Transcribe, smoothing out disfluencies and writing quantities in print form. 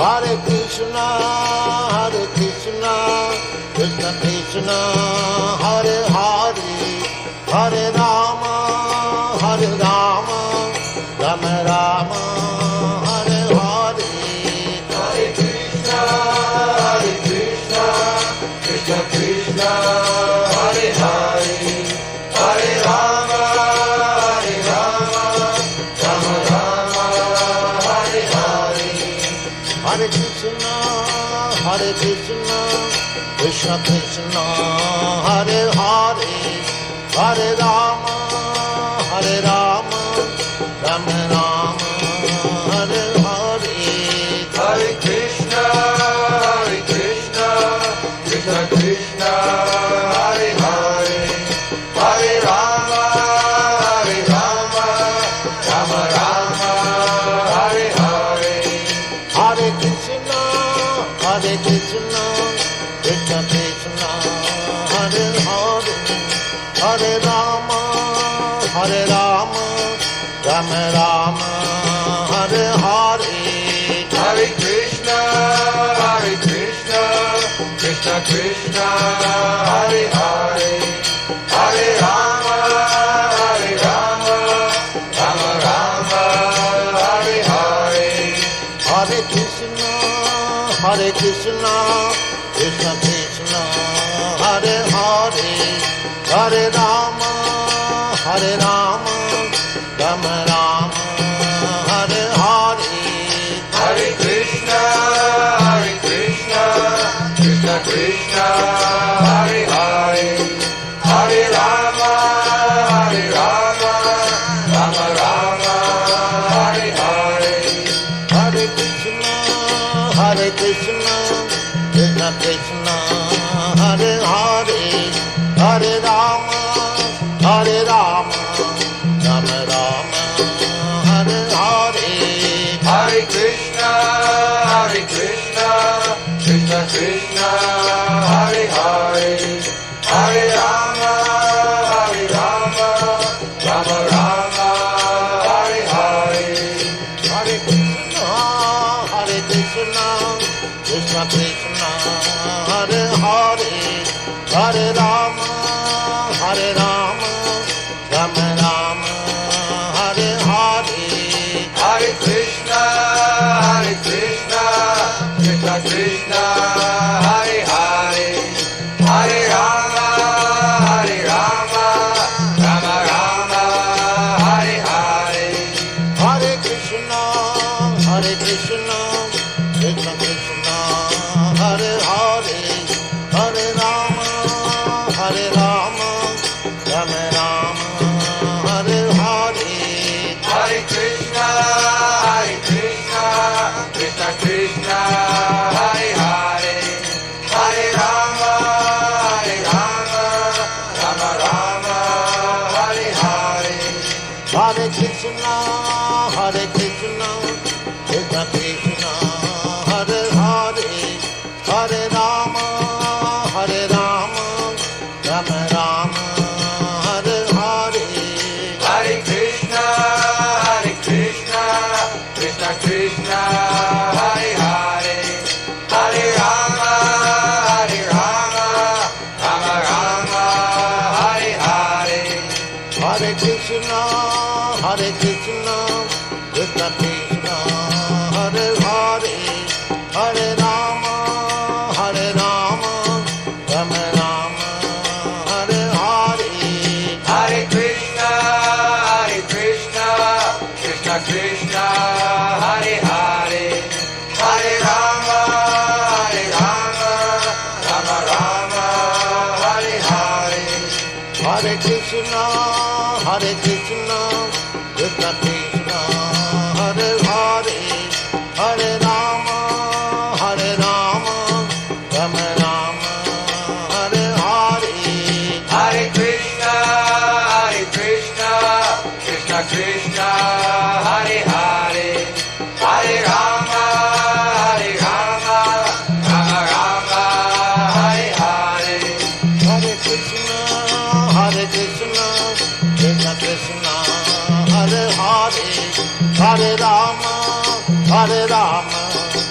Hare Krishna, Krishna Krishna, Hare Hare, Hare Rama, Rama Rama, Hare Hare. Hare Krishna, Krishna Krishna, Hare Hare, Hare Rama, Rama Rama, Hare Hare. Hare Krishna, Krishna Krishna, Hare Hare, Hare Rama, Rama Rama, Hare Hare. Hare Krishna, Krishna Krishna, Hare Hare, Hare Rama, Rama Rama, Hare Hare. Hare Krishna, Krishna Krishna, Hare Hare, Hare Rama, Rama Rama, Hare Hare. Hare Krishna, Krishna Krishna, Hare Hare, Hare Rama, Rama Rama, Hare Hare. Hare Krishna, Krishna Krishna, Hare Hare, Hare Rama, Rama Rama, Hare Hare. Hare Krishna, Krishna Krishna, Hare Hare, Hare Rama, Rama Rama, Hare Hare. Hare Krishna, Krishna Krishna, Hare Hare, Hare Rama, Rama Rama, Hare Hare. Hare Krishna, Krishna Krishna, Hare Hare, Hare Rama, Rama Rama, Hare Hare. Hare Krishna, Krishna Krishna, Hare Hare, Hare Rama, Rama Rama, Hare Hare. Hare Krishna, Krishna Krishna, Hare Hare, Hare Rama, Rama Rama, Hare Hare. Hare Krishna, Krishna Krishna, Hare Hare, Hare Rama, Rama Rama, Hare Hare. Hare Krishna, Krishna Krishna, Hare Hare, Hare Rama, Rama Rama, Hare Hare. Hare Krishna, Krishna Krishna, Hare Hare, Hare Rama, Rama Rama, Hare Hare. Hare Krishna, Krishna Krishna, Hare Hare, Hare Rama, Rama Rama, Hare Hare. Hare Krishna, Krishna Krishna, Hare Hare, Hare Rama, Rama Rama, Hare Hare. Hare Krishna, Krishna Krishna, Hare Hare, Hare Rama, Rama Rama, Hare Hare. Hare Krishna, Krishna Krishna, Hare Hare, Hare Rama, Rama Rama, Hare Hare. Hare Krishna, Krishna Krishna, Hare Hare, Hare Rama, Rama Rama, Hare Hare. Hare Krishna, Krishna Krishna, Hare Hare, Hare Rama, Rama